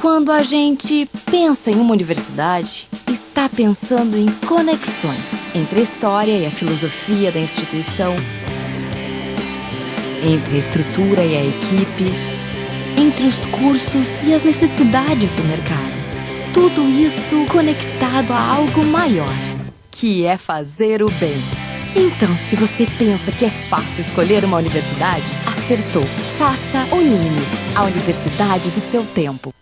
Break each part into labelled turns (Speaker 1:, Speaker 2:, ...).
Speaker 1: Quando a gente pensa em uma universidade, está pensando em conexões entre a história e a filosofia da instituição, entre a estrutura e a equipe, entre os cursos e as necessidades do mercado. Tudo isso conectado a algo maior, que é fazer o bem. Então, se você pensa que é fácil escolher uma universidade, acertou. Faça Unimes, a universidade do seu tempo.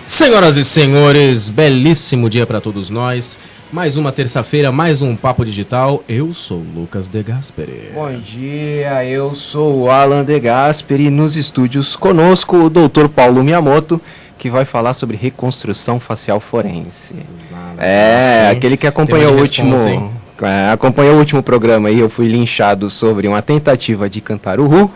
Speaker 2: Senhoras e senhores, belíssimo dia para todos nós. Mais uma terça-feira, mais um Papo Digital. Eu sou o Lucas De Gasperi.
Speaker 3: Bom dia, eu sou o Alan De Gasperi. Nos estúdios conosco o Dr. Paulo Miyamoto, que vai falar sobre reconstrução facial forense. Aquele que acompanhou acompanhou o último programa aí, eu fui linchado sobre uma tentativa de cantar o Ru.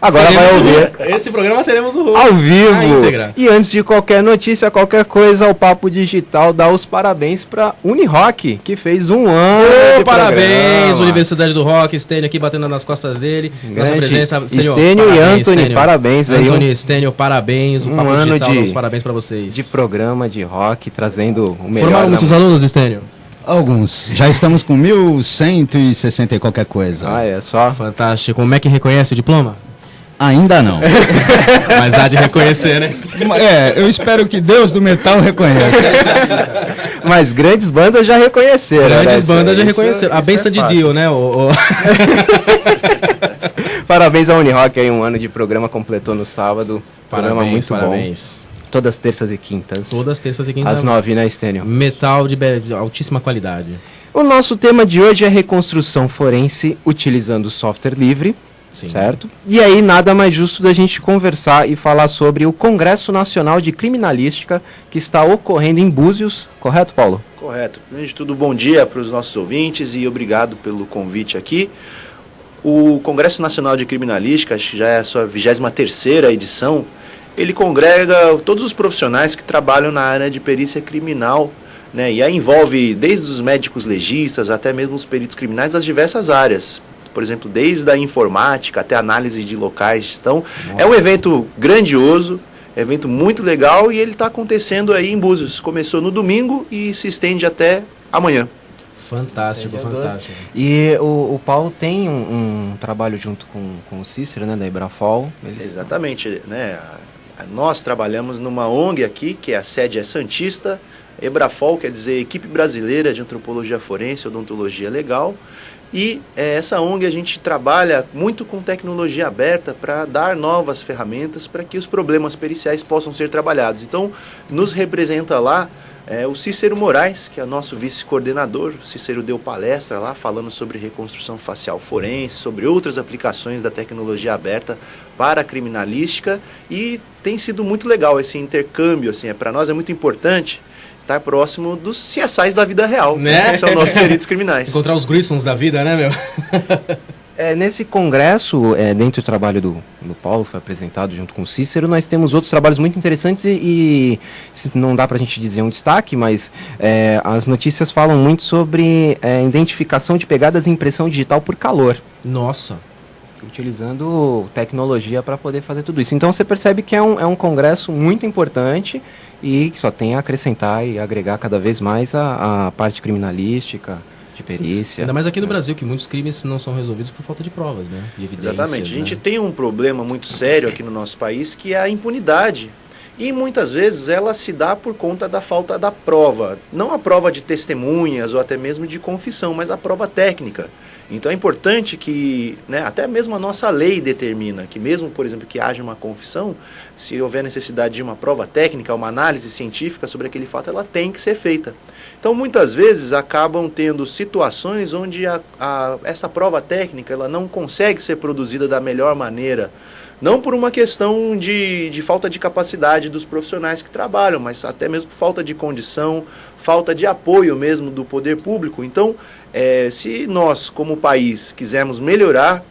Speaker 3: Agora vai ouvir.
Speaker 2: Esse programa teremos o Ru
Speaker 3: ao vivo. E antes de qualquer notícia, qualquer coisa, o Papo Digital dá os parabéns para Unirock, que fez um ano.
Speaker 2: Parabéns, Universidade do Rock, Stênio aqui batendo nas costas dele. Nossa presença,
Speaker 3: Stênio e Anthony, parabéns aí.
Speaker 2: Anthony, Stênio, parabéns. O Papo Digital dá os parabéns para vocês.
Speaker 3: De programa de rock, trazendo o melhor.
Speaker 2: Formaram muitos alunos, Stênio?
Speaker 4: Alguns. Já estamos com 1.160 e qualquer coisa.
Speaker 3: É só.
Speaker 2: Fantástico. Como é que reconhece o diploma?
Speaker 4: Ainda não.
Speaker 2: Mas há de reconhecer, né?
Speaker 4: Eu espero que Deus do metal reconheça.
Speaker 3: Mas grandes bandas já reconheceram.
Speaker 2: Grandes bandas já reconheceram. A benção de Dio, né?
Speaker 3: Parabéns ao Unirock aí, um ano de programa completou no sábado. Programa muito
Speaker 2: parabéns.
Speaker 3: Bom. Todas terças e quintas.
Speaker 2: Todas terças e quintas.
Speaker 3: Às 9, né, Stênio?
Speaker 2: Metal de altíssima qualidade.
Speaker 3: O nosso tema de hoje é reconstrução forense utilizando software livre.
Speaker 2: Sim.
Speaker 3: Certo? E aí nada mais justo da gente conversar e falar sobre o Congresso Nacional de Criminalística que está ocorrendo em Búzios, correto, Paulo?
Speaker 5: Correto. Primeiro de tudo, bom dia para os nossos ouvintes e obrigado pelo convite aqui. O Congresso Nacional de Criminalística, acho que já é a sua 23ª edição, ele congrega todos os profissionais que trabalham na área de perícia criminal, né? E aí envolve desde os médicos legistas até mesmo os peritos criminais das diversas áreas. Por exemplo, desde a informática até a análise de locais de gestão. É um evento grandioso, evento muito legal e ele está acontecendo aí em Búzios. Começou no domingo e se estende até amanhã.
Speaker 2: Fantástico, fantástico.
Speaker 3: E o Paulo tem um trabalho junto com o Cícero, né, da Ebrafol.
Speaker 5: Exatamente, né? Nós trabalhamos numa ONG aqui, que a sede é Santista. Ebrafol quer dizer Equipe Brasileira de Antropologia Forense e Odontologia Legal. E essa ONG a gente trabalha muito com tecnologia aberta para dar novas ferramentas para que os problemas periciais possam ser trabalhados. Então, nos representa lá o Cícero Moraes, que é o nosso vice-coordenador. O Cícero deu palestra lá falando sobre reconstrução facial forense, sobre outras aplicações da tecnologia aberta para a criminalística. E tem sido muito legal esse intercâmbio, assim, para nós é muito importante estar próximo dos CSIs da vida real, né? Que são nossos queridos criminais.
Speaker 2: Encontrar os Grissons da vida, né, meu?
Speaker 3: Nesse congresso, dentro do trabalho do Paulo, foi apresentado junto com o Cícero, nós temos outros trabalhos muito interessantes e não dá pra gente dizer um destaque, mas as notícias falam muito sobre identificação de pegadas e impressão digital por calor.
Speaker 2: Nossa!
Speaker 3: Utilizando tecnologia para poder fazer tudo isso. Então você percebe que é um congresso muito importante e que só tem a acrescentar e agregar cada vez mais a parte criminalística, de perícia.
Speaker 2: Ainda mais aqui no Brasil, que muitos crimes não são resolvidos por falta de provas, né? De evidências.
Speaker 5: Exatamente. A gente tem um problema muito sério aqui no nosso país, que é a impunidade. E muitas vezes ela se dá por conta da falta da prova. Não a prova de testemunhas ou até mesmo de confissão, mas a prova técnica. Então é importante que, né, até mesmo a nossa lei determina que mesmo, por exemplo, que haja uma confissão, se houver necessidade de uma prova técnica, uma análise científica sobre aquele fato, ela tem que ser feita. Então muitas vezes acabam tendo situações onde essa prova técnica ela não consegue ser produzida da melhor maneira, não por uma questão de falta de capacidade dos profissionais que trabalham, mas até mesmo por falta de condição, falta de apoio mesmo do poder público. Então, se nós, como país, quisermos melhorar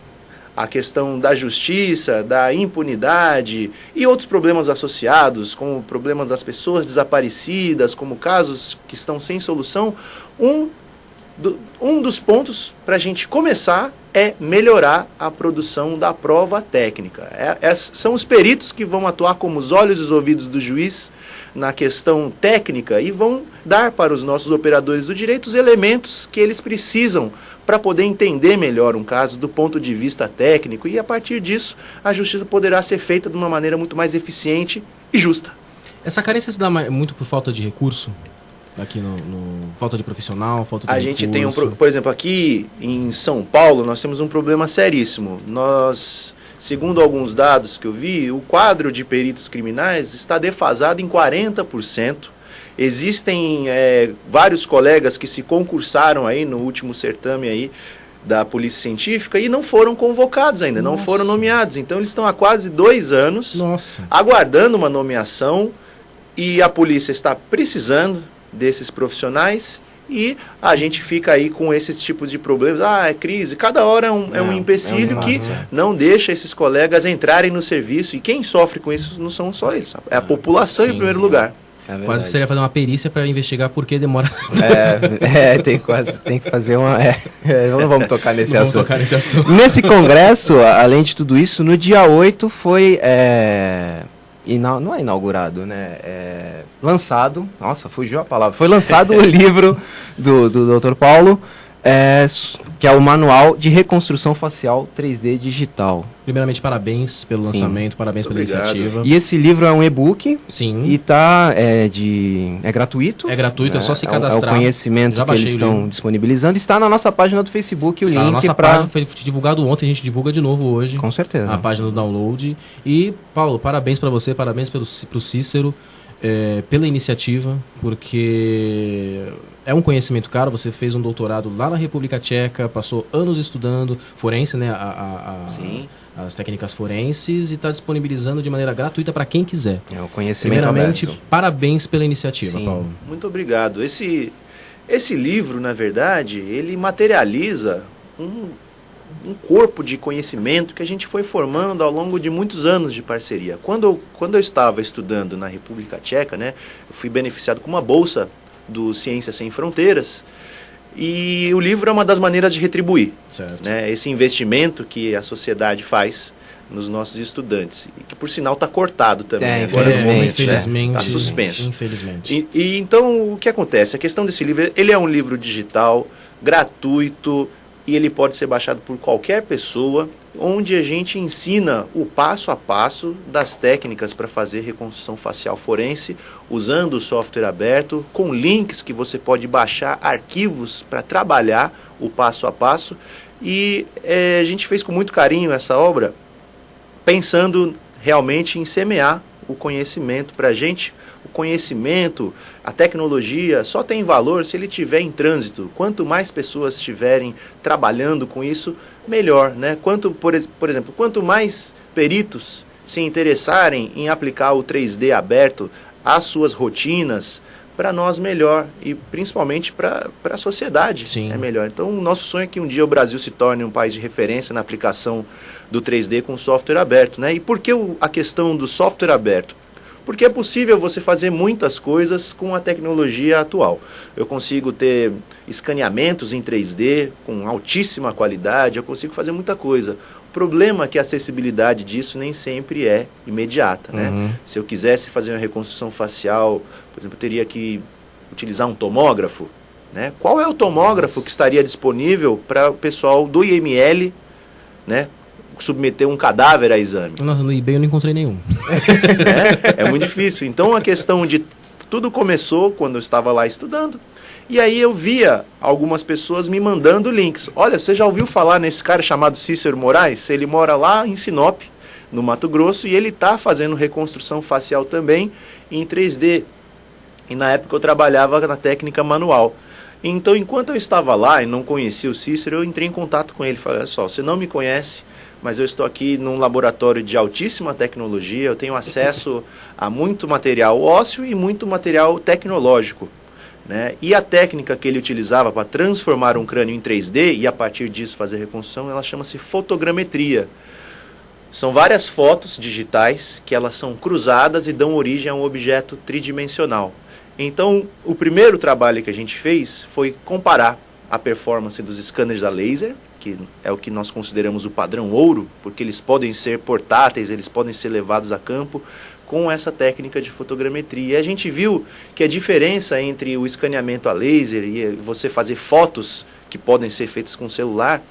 Speaker 5: a questão da justiça, da impunidade e outros problemas associados, como problemas das pessoas desaparecidas, como casos que estão sem solução, um dos pontos para a gente começar é melhorar a produção da prova técnica. São os peritos que vão atuar como os olhos e os ouvidos do juiz na questão técnica e vão dar para os nossos operadores do direito os elementos que eles precisam para poder entender melhor um caso do ponto de vista técnico, e a partir disso a justiça poderá ser feita de uma maneira muito mais eficiente e justa.
Speaker 2: Essa carência se dá muito por falta de recurso? Aqui falta de profissional, falta de
Speaker 5: A gente tem por exemplo, aqui em São Paulo nós temos um problema seríssimo. Nós, segundo alguns dados que eu vi, o quadro de peritos criminais está defasado em 40%. Existem vários colegas que se concursaram aí no último certame aí da Polícia Científica e não foram convocados ainda, não foram nomeados. Então eles estão há quase 2 anos aguardando uma nomeação, e a polícia está precisando desses profissionais e a gente fica aí com esses tipos de problemas. É crise, cada hora é um empecilho que não deixa esses colegas entrarem no serviço, e quem sofre com isso não são só eles, é a população em primeiro lugar.
Speaker 2: Quase precisaria fazer uma perícia para investigar por que demora.
Speaker 3: Tem que fazer uma. Não vamos tocar nesse assunto.
Speaker 2: Vamos tocar nesse assunto.
Speaker 3: Nesse congresso, além de tudo isso, no dia 8 foi. Não é inaugurado, né? Lançado. Nossa, fugiu a palavra. Foi lançado o livro do Dr. Paulo, que é o Manual de Reconstrução Facial 3D Digital.
Speaker 2: Primeiramente, parabéns pelo lançamento, parabéns pela iniciativa.
Speaker 3: E esse livro é um e-book.
Speaker 2: Sim.
Speaker 3: E é gratuito.
Speaker 2: É gratuito, é só se cadastrar.
Speaker 3: É o conhecimento que eles estão disponibilizando. Está na nossa página do Facebook,
Speaker 2: Está na nossa página, foi divulgado ontem, a gente divulga de novo hoje.
Speaker 3: Com certeza.
Speaker 2: A página do download. E, Paulo, parabéns para você, parabéns pro Cícero, pela iniciativa, porque é um conhecimento caro. Você fez um doutorado lá na República Tcheca, passou anos estudando forense, né, as técnicas forenses, e está disponibilizando de maneira gratuita para quem quiser.
Speaker 3: É o conhecimento
Speaker 2: Primeiramente,
Speaker 3: aberto.
Speaker 2: Parabéns pela iniciativa,
Speaker 3: Sim.
Speaker 2: Paulo.
Speaker 5: Muito obrigado. Esse livro, na verdade, ele materializa um corpo de conhecimento que a gente foi formando ao longo de muitos anos de parceria. Quando eu estava estudando na República Tcheca, né, eu fui beneficiado com uma bolsa do Ciências Sem Fronteiras, e o livro é uma das maneiras de retribuir, né, esse investimento que a sociedade faz nos nossos estudantes, e que por sinal está cortado também. Agora,
Speaker 2: infelizmente,
Speaker 5: está suspenso.
Speaker 2: Infelizmente.
Speaker 5: E então o que acontece? A questão desse livro, ele é um livro digital, gratuito, e ele pode ser baixado por qualquer pessoa, onde a gente ensina o passo a passo das técnicas para fazer reconstrução facial forense, usando o software aberto, com links que você pode baixar, arquivos para trabalhar o passo a passo. E a gente fez com muito carinho essa obra, pensando realmente em semear o conhecimento para a gente. O conhecimexemplo, a tecnologia só tem valor se ele estiver em trânsito. Quanto mais pessoas estiverem trabalhando com isso, melhor, né? Por exemplo, quanto mais peritos se interessarem em aplicar o 3D aberto às suas rotinas, para nós melhor, e principalmente para a sociedade.
Speaker 2: Sim.
Speaker 5: É melhor. Então o nosso sonho é que um dia o Brasil se torne um país de referência na aplicação do 3D com software aberto, né? E por que a questão do software aberto? Porque é possível você fazer muitas coisas com a tecnologia atual. Eu consigo ter escaneamentos em 3D com altíssima qualidade, eu consigo fazer muita coisa. O problema é que a acessibilidade disso nem sempre é imediata, né? Se eu quisesse fazer uma reconstrução facial, por exemplo, eu teria que utilizar um tomógrafo, né? Qual é o tomógrafo que estaria disponível para o pessoal do IML, né, submeter um cadáver a exame?
Speaker 2: Nossa, no eBay eu não encontrei nenhum.
Speaker 5: É muito difícil. Então a questão de... Tudo começou quando eu estava lá estudando. E aí eu via algumas pessoas me mandando links. Olha, você já ouviu falar nesse cara chamado Cícero Moraes? Ele mora lá em Sinop, no Mato Grosso, e ele está fazendo reconstrução facial também em 3D. E na época eu trabalhava na técnica manual. Então, enquanto eu estava lá e não conhecia o Cícero, eu entrei em contato com ele. Falei, olha só, você não me conhece, mas eu estou aqui num laboratório de altíssima tecnologia, eu tenho acesso a muito material ósseo e muito material tecnológico, né? E a técnica que ele utilizava para transformar um crânio em 3D e a partir disso fazer reconstrução, ela chama-se fotogrametria. São várias fotos digitais que elas são cruzadas e dão origem a um objeto tridimensional. Então, o primeiro trabalho que a gente fez foi comparar a performance dos scanners a laser, que é o que nós consideramos o padrão ouro, porque eles podem ser portáteis, eles podem ser levados a campo, com essa técnica de fotogrametria. E a gente viu que a diferença entre o escaneamento a laser e você fazer fotos que podem ser feitas com celular,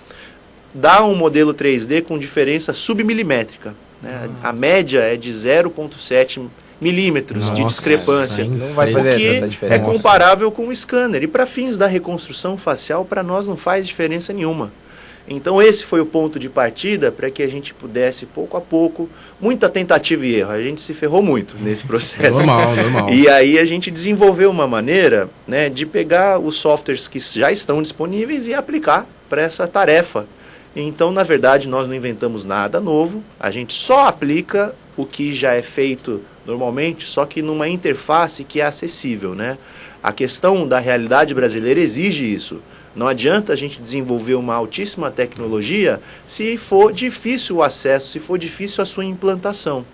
Speaker 5: dá um modelo 3D com diferença submilimétrica, né? A média é de 0,7 milímetros de discrepância,
Speaker 3: não vai
Speaker 5: o
Speaker 3: fazer
Speaker 5: que
Speaker 3: tanta diferença.
Speaker 5: é comparável com o scanner. E para fins da reconstrução facial, para nós não faz diferença nenhuma. Então esse foi o ponto de partida para que a gente pudesse, pouco a pouco, muita tentativa e erro. A gente se ferrou muito nesse processo.
Speaker 2: Normal.
Speaker 5: E aí a gente desenvolveu uma maneira, né, de pegar os softwares que já estão disponíveis e aplicar para essa tarefa. Então, na verdade, nós não inventamos nada novo, a gente só aplica o que já é feito normalmente, só que numa interface que é acessível, né? A questão da realidade brasileira exige isso. Não adianta a gente desenvolver uma altíssima tecnologia se for difícil o acesso, se for difícil a sua implantação.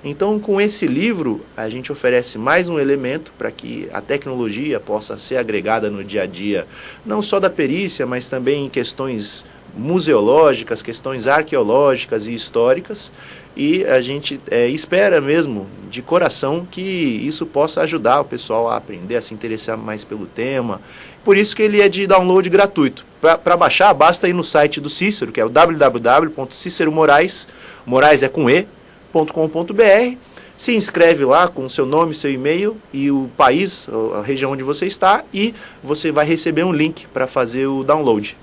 Speaker 5: Então, com esse livro, a gente oferece mais um elemento para que a tecnologia possa ser agregada no dia a dia, não só da perícia, mas também em questões museológicas, questões arqueológicas e históricas, e a gente espera mesmo, de coração, que isso possa ajudar o pessoal a aprender, a se interessar mais pelo tema. Por isso que ele é de download gratuito. Para baixar, basta ir no site do Cícero, que é o www.ciceromorais, Morais é com e.com.br. Se inscreve lá com o seu nome, seu e-mail e o país, a região onde você está, e você vai receber um link para fazer o download.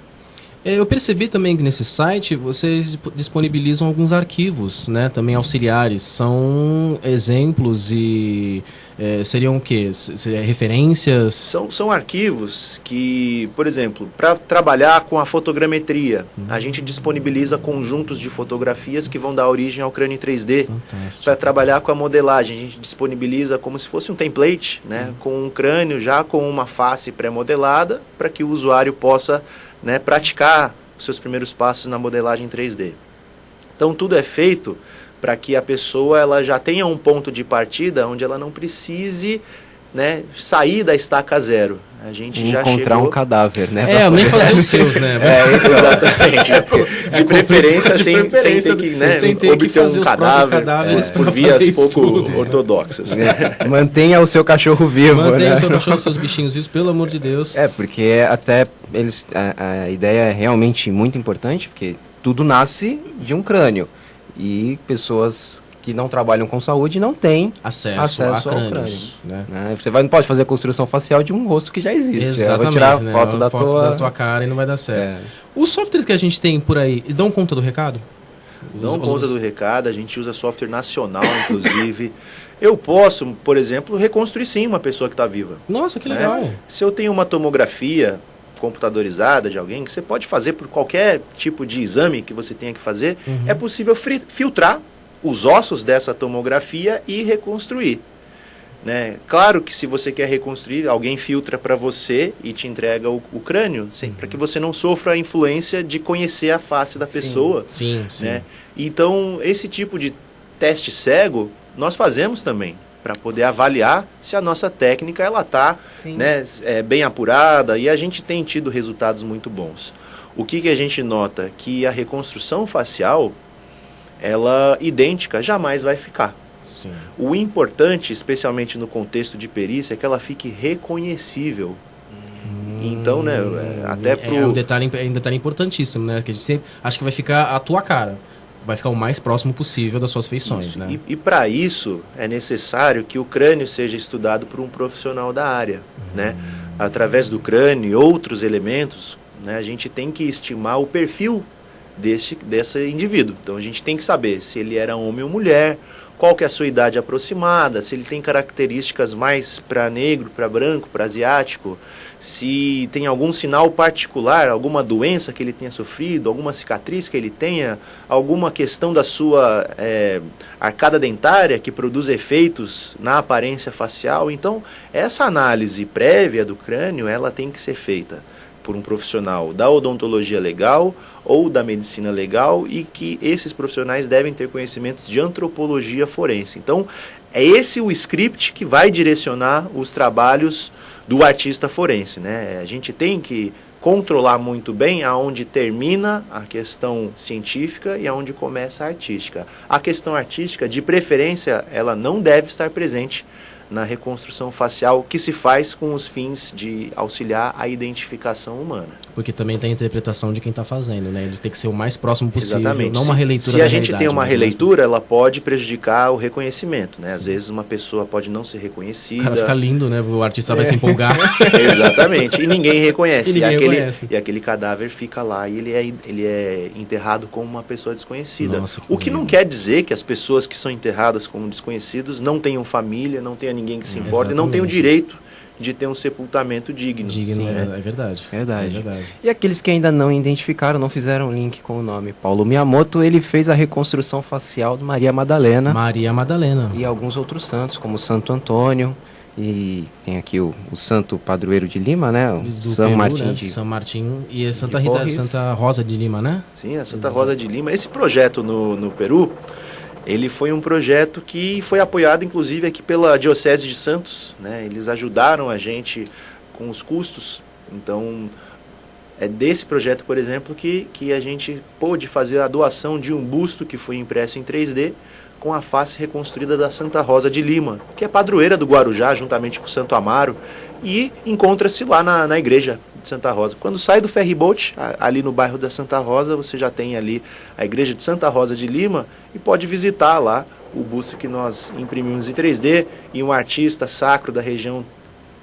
Speaker 2: Eu percebi também que nesse site vocês disponibilizam alguns arquivos, né, também auxiliares. São exemplos e seriam o quê? Referências?
Speaker 5: São arquivos que, por exemplo, para trabalhar com a fotogrametria, a gente disponibiliza conjuntos de fotografias que vão dar origem ao crânio 3D. Para trabalhar com a modelagem, a gente disponibiliza como se fosse um template, né, com um crânio já com uma face pré-modelada, para que o usuário possa, né, praticar os seus primeiros passos na modelagem 3D. Então tudo é feito para que a pessoa ela já tenha um ponto de partida onde ela não precise, né, sair da estaca zero. A gente já
Speaker 3: encontrar
Speaker 5: chegou...
Speaker 3: um cadáver, né?
Speaker 2: Nem fazer os seus, né?
Speaker 5: Exatamente. De preferência, sem ter que, né, obter um cadáver por vias pouco ortodoxas.
Speaker 3: Mantenha o seu cachorro vivo.
Speaker 2: Mantenha
Speaker 3: né?
Speaker 2: o seu cachorro, seus bichinhos vivos, pelo amor de Deus.
Speaker 3: Porque até a ideia é realmente muito importante, porque tudo nasce de um crânio. E pessoas que não trabalham com saúde não têm acesso a crânios.
Speaker 2: Né?
Speaker 3: Você não pode fazer a construção facial de um rosto que já existe.
Speaker 2: Exatamente.
Speaker 3: Vou tirar
Speaker 2: né?
Speaker 3: foto da
Speaker 2: tua cara e não vai dar certo. Os softwares que a gente tem por aí, dão conta do recado?
Speaker 5: Dão conta do recado, a gente usa software nacional, inclusive. Eu posso, por exemplo, reconstruir sim uma pessoa que está viva.
Speaker 2: Nossa, que legal.
Speaker 5: Né? Se eu tenho uma tomografia computadorizada de alguém, que você pode fazer por qualquer tipo de exame que você tenha que fazer, é possível filtrar os ossos dessa tomografia e reconstruir. Né? Claro que se você quer reconstruir, alguém filtra para você e te entrega o crânio, para que você não sofra a influência de conhecer a face da pessoa.
Speaker 2: Sim.
Speaker 5: Né? Então, esse tipo de teste cego, nós fazemos também, para poder avaliar se a nossa técnica está, né, bem apurada, e a gente tem tido resultados muito bons. O que a gente nota? Que a reconstrução facial, ela idêntica jamais vai ficar.
Speaker 2: Sim.
Speaker 5: O importante, especialmente no contexto de perícia, é que ela fique reconhecível. Então, né, até pro...
Speaker 2: É um detalhe importantíssimo, né? Que a gente sempre acha que vai ficar a tua cara. Vai ficar o mais próximo possível das suas feições,
Speaker 5: isso.
Speaker 2: Né?
Speaker 5: E para isso é necessário que o crânio seja estudado por um profissional da área, né? Através do crânio e outros elementos, né, a gente tem que estimar o perfil desse indivíduo. Então a gente tem que saber se ele era homem ou mulher, qual que é a sua idade aproximada, se ele tem características mais para negro, para branco, para asiático, se tem algum sinal particular, alguma doença que ele tenha sofrido, alguma cicatriz que ele tenha, alguma questão da sua arcada dentária que produz efeitos na aparência facial. Então, essa análise prévia do crânio, ela tem que ser feita por um profissional da odontologia legal ou da medicina legal, e que esses profissionais devem ter conhecimentos de antropologia forense. Então, é esse o script que vai direcionar os trabalhos do artista forense, né? A gente tem que controlar muito bem aonde termina a questão científica e aonde começa a artística. A questão artística, de preferência, ela não deve estar presente na reconstrução facial, que se faz com os fins de auxiliar a identificação humana.
Speaker 2: Porque também tem a interpretação de quem está fazendo, né? Ele tem que ser o mais próximo possível,
Speaker 5: exatamente.
Speaker 2: Não uma releitura
Speaker 5: Se
Speaker 2: da
Speaker 5: a gente
Speaker 2: realidade,
Speaker 5: tem uma
Speaker 2: mas
Speaker 5: releitura, ela pode prejudicar o reconhecimento, né? Às vezes uma pessoa pode não ser reconhecida.
Speaker 2: O cara fica lindo, né? O artista vai se empolgar.
Speaker 5: Exatamente. E ninguém reconhece.
Speaker 2: E ninguém reconhece.
Speaker 5: E aquele cadáver fica lá e ele é enterrado como uma pessoa desconhecida.
Speaker 2: Nossa,
Speaker 5: o que não quer dizer que as pessoas que são enterradas como desconhecidos não tenham família, não tenha ninguém que se importe, não tenham o direito de ter um sepultamento digno.
Speaker 2: Digno, é verdade.
Speaker 3: Verdade.
Speaker 2: É verdade.
Speaker 3: E aqueles que ainda não identificaram, não fizeram link com o nome Paulo Miyamoto, ele fez a reconstrução facial de Maria Madalena.
Speaker 2: Maria Madalena.
Speaker 3: E alguns outros santos, como Santo Antônio, e tem aqui o santo padroeiro de Lima, né?
Speaker 2: Do
Speaker 3: São
Speaker 2: Peru,
Speaker 3: Martim
Speaker 2: né?
Speaker 3: de
Speaker 2: São Martim e Santa
Speaker 3: de
Speaker 2: Rita,
Speaker 3: Porres.
Speaker 2: Santa Rosa de Lima, né?
Speaker 5: Sim, a Santa Rosa de Lima. Esse projeto no Peru, ele foi um projeto que foi apoiado, inclusive, aqui pela Diocese de Santos, né? Eles ajudaram a gente com os custos. Então, é desse projeto, por exemplo, que a gente pôde fazer a doação de um busto que foi impresso em 3D com a face reconstruída da Santa Rosa de Lima, que é padroeira do Guarujá, juntamente com o Santo Amaro, e encontra-se lá na igreja de Santa Rosa. Quando sai do ferryboat, ali no bairro da Santa Rosa, você já tem ali a igreja de Santa Rosa de Lima e pode visitar lá o busto que nós imprimimos em 3D e um artista sacro da região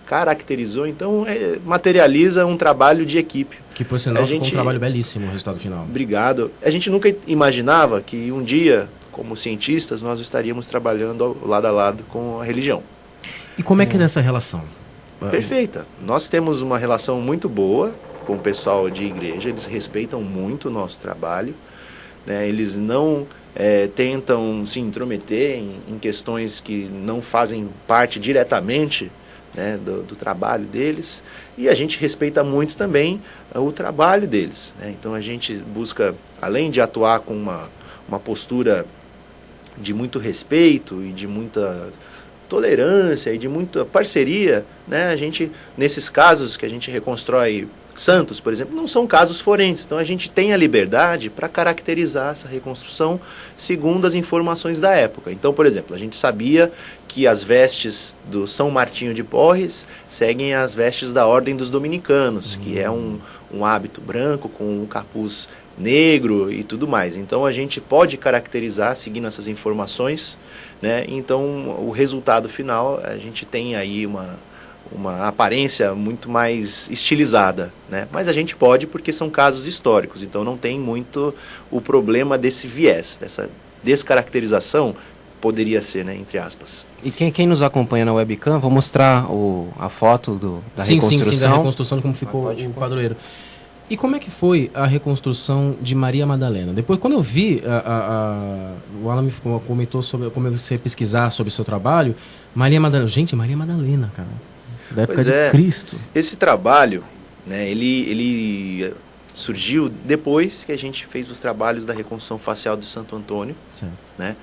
Speaker 5: caracterizou. Então, materializa um trabalho de equipe.
Speaker 2: Que, por sinal, ficou um trabalho belíssimo o resultado final.
Speaker 5: Obrigado. A gente nunca imaginava que um dia, como cientistas, nós estaríamos trabalhando lado a lado com a religião.
Speaker 2: E como é que é essa relação?
Speaker 5: Perfeita. Nós temos uma relação muito boa com o pessoal de igreja, eles respeitam muito o nosso trabalho, né? Eles não tentam se intrometer em questões que não fazem parte diretamente, né, do trabalho deles, e a gente respeita muito também o trabalho deles, né? Então a gente busca, além de atuar com uma postura de muito respeito e de muita tolerância e de muita parceria, né? A gente, nesses casos que a gente reconstrói santos, por exemplo, não são casos forenses, então a gente tem a liberdade para caracterizar essa reconstrução segundo as informações da época. Então, por exemplo, a gente sabia que as vestes do São Martinho de Porres seguem as vestes da Ordem dos Dominicanos, que é um hábito branco com um capuz negro e tudo mais. Então a gente pode caracterizar seguindo essas informações, né? Então o resultado final, a gente tem aí uma aparência muito mais estilizada, né? Mas a gente pode porque são casos históricos, então não tem muito o problema desse viés, dessa descaracterização, poderia ser, né, entre aspas.
Speaker 3: E quem nos acompanha na webcam, vou mostrar a foto da reconstrução.
Speaker 2: Sim, da reconstrução de como ficou o padroeiro. E como é que foi a reconstrução de Maria Madalena? Depois, quando eu vi, o Alan me comentou sobre, eu comecei a pesquisar sobre o seu trabalho, Maria Madalena, gente, Maria Madalena, cara, da época de Cristo.
Speaker 5: Esse trabalho, né, ele surgiu depois que a gente fez os trabalhos da reconstrução facial de Santo Antônio, certo, né?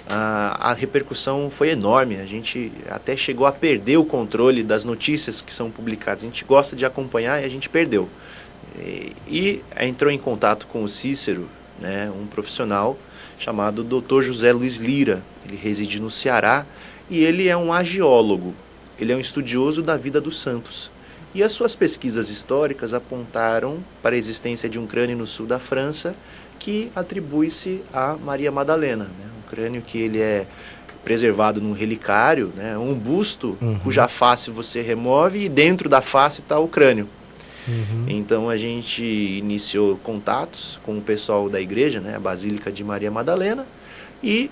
Speaker 5: A repercussão foi enorme, a gente até chegou a perder o controle das notícias que são publicadas. A gente gosta de acompanhar e a gente perdeu. E entrou em contato com o Cícero, né, um profissional chamado Dr. José Luiz Lira. Ele reside no Ceará e ele é um agiólogo, ele é um estudioso da vida dos santos. E as suas pesquisas históricas apontaram para a existência de um crânio no sul da França que atribui-se a Maria Madalena, né, um crânio que ele é preservado num relicário, né, um busto cuja face você remove e dentro da face está o crânio. Então a gente iniciou contatos com o pessoal da igreja, né, a Basílica de Maria Madalena, e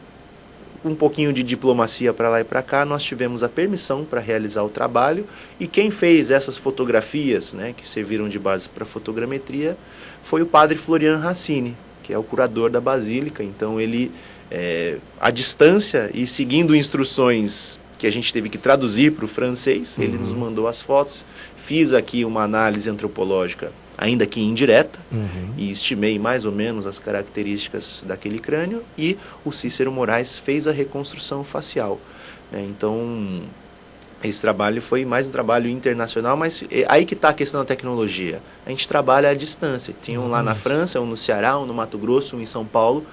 Speaker 5: um pouquinho de diplomacia para lá e para cá, nós tivemos a permissão para realizar o trabalho, e quem fez essas fotografias, né, que serviram de base para fotogrametria, foi o padre Florian Racine, que é o curador da Basílica. Então ele, à distância e seguindo instruções que a gente teve que traduzir para o francês, ele nos mandou as fotos, fiz aqui uma análise antropológica, ainda que indireta, e estimei mais ou menos as características daquele crânio, e o Cícero Moraes fez a reconstrução facial, né? Então, esse trabalho foi mais um trabalho internacional, mas aí que está a questão da tecnologia. A gente trabalha à distância. Tinha um lá na França, um no Ceará, um no Mato Grosso, um em São Paulo.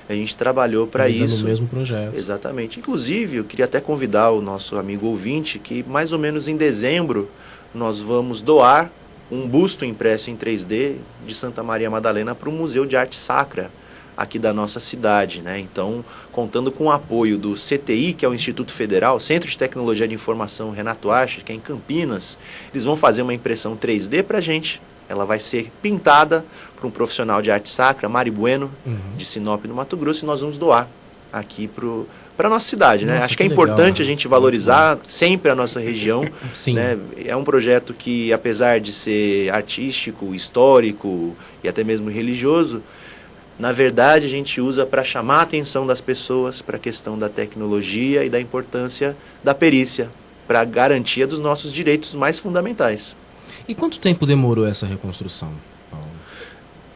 Speaker 5: A gente trabalhou para isso.
Speaker 2: No mesmo projeto.
Speaker 5: Exatamente. Inclusive, eu queria até convidar o nosso amigo ouvinte que mais ou menos em dezembro nós vamos doar um busto impresso em 3D de Santa Maria Madalena para o Museu de Arte Sacra aqui da nossa cidade, né? Então, contando com o apoio do CTI, que é o Instituto Federal, Centro de Tecnologia de Informação Renato Archer, que é em Campinas, eles vão fazer uma impressão 3D para a gente. Ela vai ser pintada por um profissional de arte sacra, Mari Bueno, de Sinop, no Mato Grosso, e nós vamos doar aqui para a nossa cidade, né?
Speaker 2: Nossa,
Speaker 5: acho que é
Speaker 2: legal,
Speaker 5: importante a gente valorizar sempre a nossa região.
Speaker 2: Sim.
Speaker 5: Né? É um projeto que, apesar de ser artístico, histórico e até mesmo religioso, na verdade a gente usa para chamar a atenção das pessoas para a questão da tecnologia e da importância da perícia, para a garantia dos nossos direitos mais fundamentais.
Speaker 2: E quanto tempo demorou essa reconstrução, Paulo?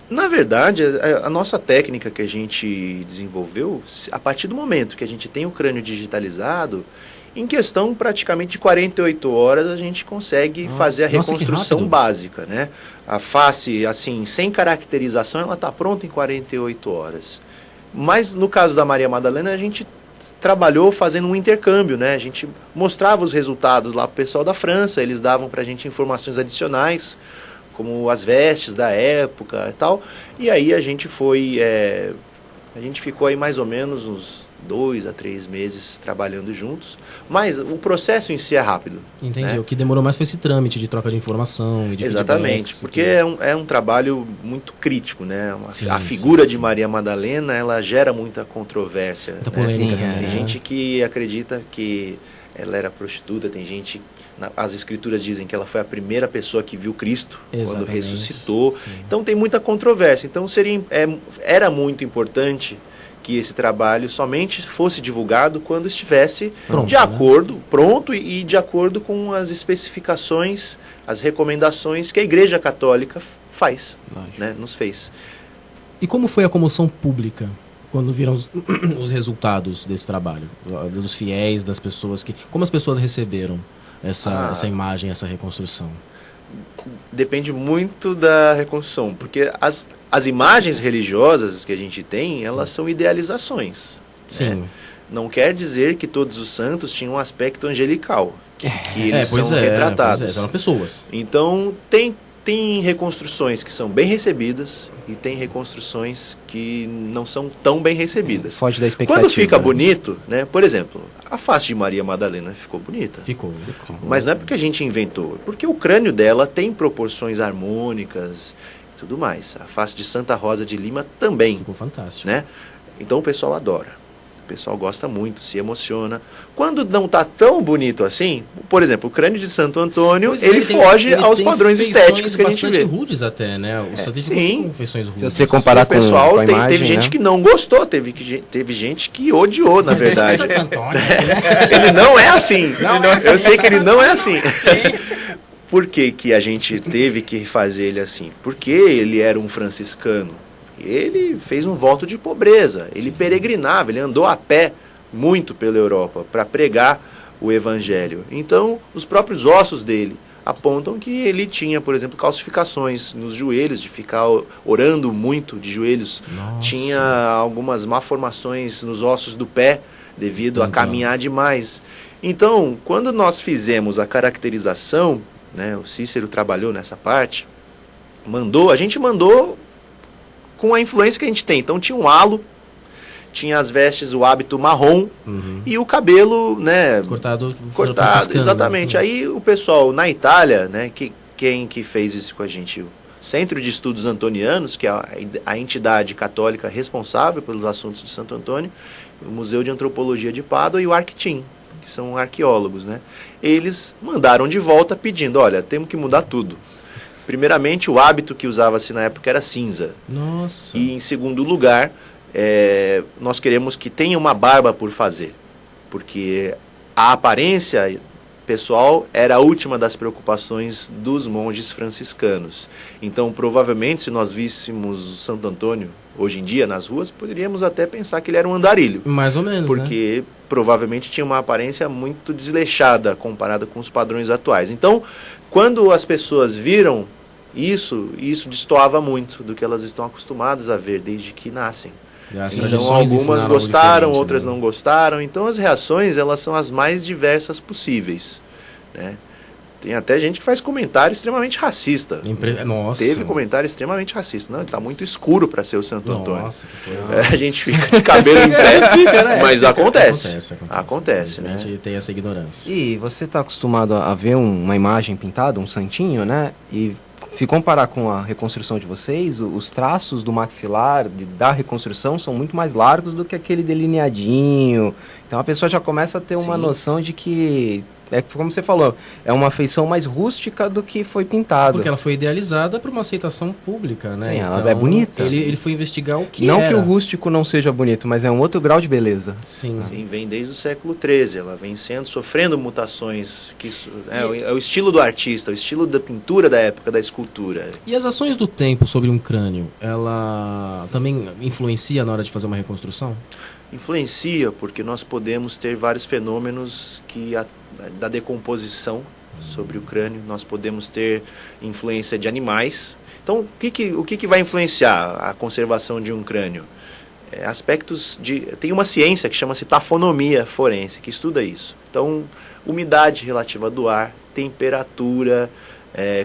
Speaker 5: Na verdade, a nossa técnica que a gente desenvolveu, a partir do momento que a gente tem o crânio digitalizado, em questão praticamente de 48 horas a gente consegue fazer a reconstrução básica, né? A face, assim, sem caracterização, ela está pronta em 48 horas. Mas no caso da Maria Madalena, a gente trabalhou fazendo um intercâmbio, né? A gente mostrava os resultados lá para o pessoal da França, eles davam para a gente informações adicionais, como as vestes da época e tal. E aí a gente a gente ficou aí mais ou menos uns 2 a 3 meses trabalhando juntos, mas o processo em si é rápido.
Speaker 2: Entendi.
Speaker 5: Né?
Speaker 2: O que demorou mais foi esse trâmite de troca de informação e de
Speaker 5: Exatamente, porque é um trabalho muito crítico, né? A figura de Maria Madalena, ela gera muita controvérsia.
Speaker 2: Muita polêmica também.
Speaker 5: Tem gente que acredita que ela era prostituta, tem gente... As escrituras dizem que ela foi a primeira pessoa que viu Cristo quando ressuscitou. Sim. Então tem muita controvérsia. Então era muito importante que esse trabalho somente fosse divulgado quando estivesse pronto e de acordo com as especificações, as recomendações que a Igreja Católica faz, né, nos fez.
Speaker 2: E como foi a comoção pública quando viram os resultados desse trabalho? Dos fiéis, das pessoas como as pessoas receberam essa imagem, essa reconstrução?
Speaker 5: Depende muito da reconstrução, porque as imagens religiosas que a gente tem, elas são idealizações. Sim. Né? Não quer dizer que todos os santos tinham um aspecto angelical, que eles são retratados.
Speaker 2: São pessoas.
Speaker 5: Então, tem reconstruções que são bem recebidas e tem reconstruções que não são tão bem recebidas.
Speaker 3: Foge da expectativa.
Speaker 5: Quando fica bonito, né? Por exemplo, a face de Maria Madalena ficou bonita.
Speaker 2: Ficou.
Speaker 5: Mas não é porque a gente inventou, é porque o crânio dela tem proporções harmônicas e tudo mais. A face de Santa Rosa de Lima também.
Speaker 2: Ficou fantástico.
Speaker 5: Né? Então o pessoal adora. O pessoal gosta muito, se emociona. Quando não está tão bonito assim, por exemplo, o crânio de Santo Antônio, ele foge aos padrões estéticos que a gente vê.
Speaker 2: Bastante rudes até, né? O Santo Antônio com feições rudes.
Speaker 3: Se você comparar com o pessoal,
Speaker 5: com a imagem, teve gente que não gostou, teve gente que odiou, na verdade.
Speaker 2: Santo Antônio,
Speaker 5: ele não é assim. Eu sei que ele não é assim. Por que a gente teve que fazer ele assim? Porque ele era um franciscano. Ele fez um voto de pobreza, ele peregrinava, ele andou a pé muito pela Europa para pregar o evangelho. Então, os próprios ossos dele apontam que ele tinha, por exemplo, calcificações nos joelhos, de ficar orando muito de joelhos. Nossa. Tinha algumas malformações nos ossos do pé, devido a caminhar demais. Então, quando nós fizemos a caracterização, né, o Cícero trabalhou nessa parte, a gente mandou com a influência que a gente tem. Então tinha um halo, tinha as vestes, o hábito marrom e o cabelo, né,
Speaker 2: cortado,
Speaker 5: exatamente. Né? Aí o pessoal na Itália, né, quem fez isso com a gente? O Centro de Estudos Antonianos, que é a entidade católica responsável pelos assuntos de Santo Antônio, o Museu de Antropologia de Pádua e o Arctim, que são arqueólogos, né? Eles mandaram de volta pedindo, olha, temos que mudar tudo. Primeiramente, o hábito que usava-se na época era cinza.
Speaker 2: Nossa.
Speaker 5: E, em segundo lugar, nós queremos que tenha uma barba por fazer, porque a aparência pessoal era a última das preocupações dos monges franciscanos. Então, provavelmente, se nós víssemos o Santo Antônio hoje em dia nas ruas, poderíamos até pensar que ele era um andarilho.
Speaker 2: Mais ou menos,
Speaker 5: porque provavelmente tinha uma aparência muito desleixada comparada com os padrões atuais. Então, quando as pessoas viram isso destoava muito do que elas estão acostumadas a ver desde que nascem. Então, algumas gostaram, outras não gostaram. Então, as reações, elas são as mais diversas possíveis, né? Tem até gente que faz comentário extremamente racista.
Speaker 2: Nossa.
Speaker 5: Teve comentário extremamente racista. Não, ele está muito escuro para ser o Santo Antônio.
Speaker 2: Nossa, que coisa.
Speaker 5: A gente fica de cabelo em pé, mas acontece. Acontece, né?
Speaker 2: A gente tem essa ignorância.
Speaker 3: E você está acostumado a ver uma imagem pintada, um santinho, né? E se comparar com a reconstrução de vocês, os traços do maxilar da reconstrução são muito mais largos do que aquele delineadinho. Então a pessoa já começa a ter uma noção de que, como você falou, é uma feição mais rústica do que foi pintado.
Speaker 2: Porque ela foi idealizada para uma aceitação pública, né?
Speaker 3: Sim,
Speaker 2: então,
Speaker 3: ela é bonita.
Speaker 2: Ele foi investigar o que
Speaker 3: não
Speaker 2: era.
Speaker 3: Que o rústico não seja bonito, mas é um outro grau de beleza.
Speaker 2: Sim.
Speaker 5: Sim, vem desde o século XIII. Ela vem sofrendo mutações. É o estilo do artista, o estilo da pintura da época, da escultura.
Speaker 2: E as ações do tempo sobre um crânio, ela também influencia na hora de fazer uma reconstrução?
Speaker 5: Influencia, porque nós podemos ter vários fenômenos da decomposição sobre o crânio. Nós podemos ter influência de animais. Então, o que vai influenciar a conservação de um crânio? Aspectos de... Tem uma ciência que chama-se tafonomia forense, que estuda isso. Então, umidade relativa do ar, temperatura,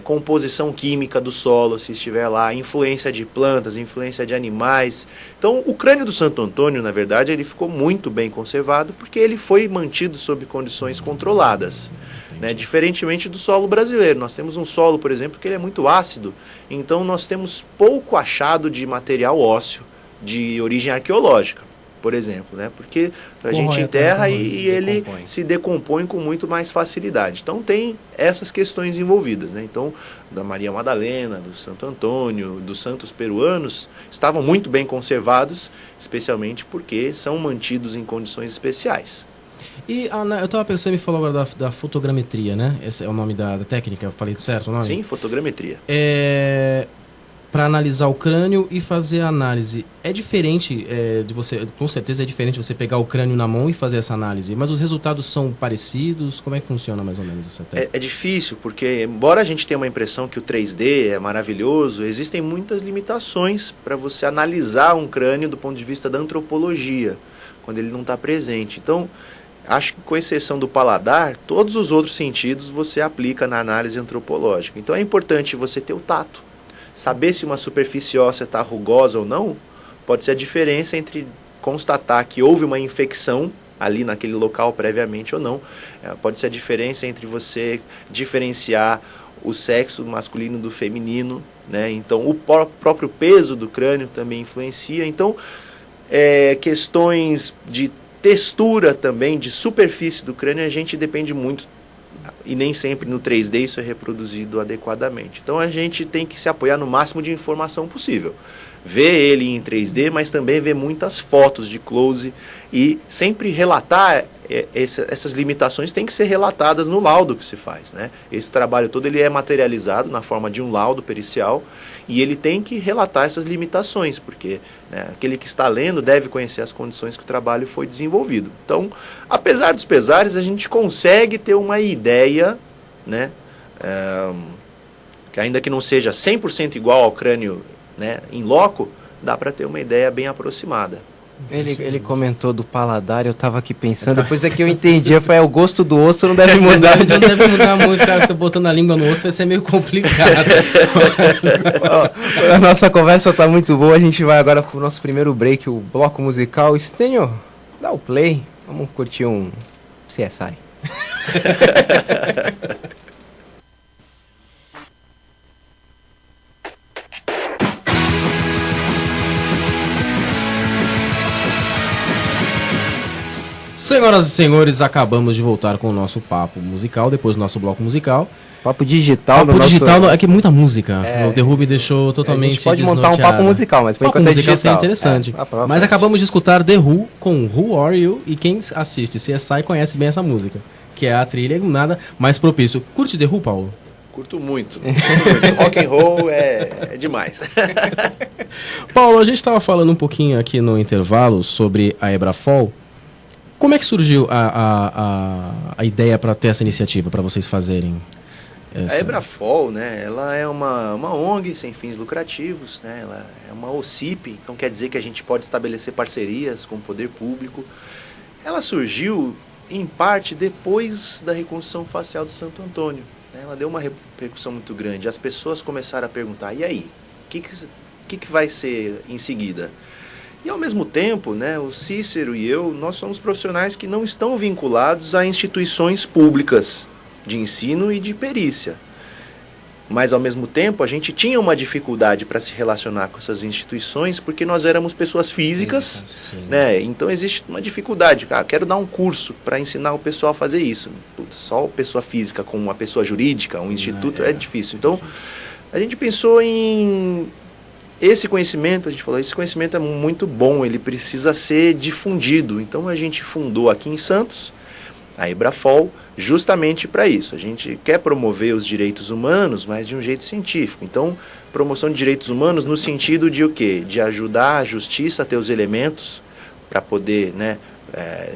Speaker 5: composição química do solo, se estiver lá, influência de plantas, influência de animais. Então, o crânio do Santo Antônio, na verdade, ele ficou muito bem conservado porque ele foi mantido sob condições controladas, né? Diferentemente do solo brasileiro. Nós temos um solo, por exemplo, que ele é muito ácido, então nós temos pouco achado de material ósseo de origem arqueológica, por exemplo, né? Porque a gente enterra e ele se decompõe com muito mais facilidade. Então tem essas questões envolvidas, né? Então, da Maria Madalena, do Santo Antônio, dos santos peruanos, estavam muito bem conservados, especialmente porque são mantidos em condições especiais.
Speaker 2: E eu estava pensando, me falou agora da fotogrametria, né? Esse é o nome da técnica, eu falei certo o nome?
Speaker 5: Sim, fotogrametria.
Speaker 2: Para analisar o crânio e fazer a análise. É diferente de você, com certeza é diferente você pegar o crânio na mão e fazer essa análise, mas os resultados são parecidos? Como é que funciona mais ou menos essa técnica?
Speaker 5: É difícil, porque embora a gente tenha uma impressão que o 3D é maravilhoso, existem muitas limitações para você analisar um crânio do ponto de vista da antropologia, quando ele não está presente. Então, acho que com exceção do paladar, todos os outros sentidos você aplica na análise antropológica. Então é importante você ter o tato. Saber se uma superfície óssea está rugosa ou não, pode ser a diferença entre constatar que houve uma infecção ali naquele local previamente ou não. Pode ser a diferença entre você diferenciar o sexo masculino do feminino, né? Então o próprio peso do crânio também influencia. Então questões de textura também, de superfície do crânio, a gente depende muito, e nem sempre no 3D isso é reproduzido adequadamente. Então a gente tem que se apoiar no máximo de informação possível. Ver ele em 3D, mas também ver muitas fotos de close e sempre relatar essas limitações têm que ser relatadas no laudo que se faz, né? Esse trabalho todo ele é materializado na forma de um laudo pericial e ele tem que relatar essas limitações, porque, né, aquele que está lendo deve conhecer as condições que o trabalho foi desenvolvido. Então, apesar dos pesares, a gente consegue ter uma ideia, né, que ainda que não seja 100% igual ao crânio, né, in loco, dá para ter uma ideia bem aproximada.
Speaker 3: Ele comentou do paladar, eu tava aqui pensando, depois é que eu entendi, foi o gosto do osso não deve mudar.
Speaker 2: Não deve mudar muito, ficar botando a língua no osso vai ser meio complicado.
Speaker 3: A nossa conversa tá muito boa, a gente vai agora pro nosso primeiro break, o bloco musical. Estênio, dá o play, vamos curtir um CSI.
Speaker 2: Senhoras e senhores, acabamos de voltar com o nosso papo musical, depois do nosso bloco musical.
Speaker 3: Papo digital.
Speaker 2: Papo digital é que muita música. O The Who me deixou
Speaker 3: A
Speaker 2: totalmente
Speaker 3: gente pode montar um papo musical, mas por
Speaker 2: papo
Speaker 3: enquanto é
Speaker 2: musical
Speaker 3: digital.
Speaker 2: seria interessante. Mas acabamos de escutar The Who com Who Are You? E quem assiste CSI conhece bem essa música, que é a trilha nada mais propício. Curte The Who, Paulo?
Speaker 5: Curto muito. Rock and roll é demais.
Speaker 2: Paulo, a gente estava falando um pouquinho aqui no intervalo sobre a Ebrafol. Como é que surgiu a ideia para ter essa iniciativa, para vocês fazerem?
Speaker 5: A Ebrafol, né, ela é uma ONG sem fins lucrativos, né, ela é uma OCIP, então quer dizer que a gente pode estabelecer parcerias com o poder público. Ela surgiu, em parte, depois da reconstrução facial do Santo Antônio. Ela deu uma repercussão muito grande. As pessoas começaram a perguntar, e aí? O que vai ser em seguida? E ao mesmo tempo, né, o Cícero e eu, nós somos profissionais que não estão vinculados a instituições públicas de ensino e de perícia. Mas ao mesmo tempo a gente tinha uma dificuldade para se relacionar com essas instituições porque nós éramos pessoas físicas, né? Então existe uma dificuldade. Quero dar um curso para ensinar o pessoal a fazer isso. Putz, só pessoa física com uma pessoa jurídica, um instituto, é difícil. Então a gente pensou em esse conhecimento, a gente falou, esse conhecimento é muito bom, ele precisa ser difundido. Então a gente fundou aqui em Santos a Ebrafol, justamente para isso. A gente quer promover os direitos humanos, mas de um jeito científico. Então, promoção de direitos humanos no sentido de o quê? De ajudar a justiça a ter os elementos para poder, né,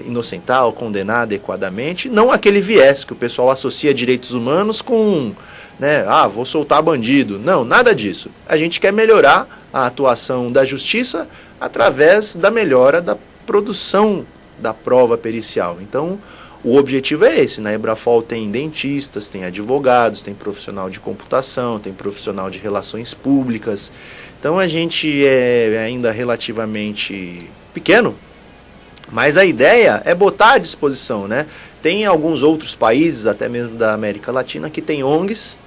Speaker 5: inocentar ou condenar adequadamente, não aquele viés que o pessoal associa direitos humanos com, né, vou soltar bandido. Não, nada disso. A gente quer melhorar a atuação da justiça através da melhora da produção da prova pericial. Então, o objetivo é esse. Na Ebrafol tem dentistas, tem advogados, tem profissional de computação, tem profissional de relações públicas. Então a gente é ainda relativamente pequeno, mas a ideia é botar à disposição, né? Tem alguns outros países, até mesmo da América Latina, que tem ONGs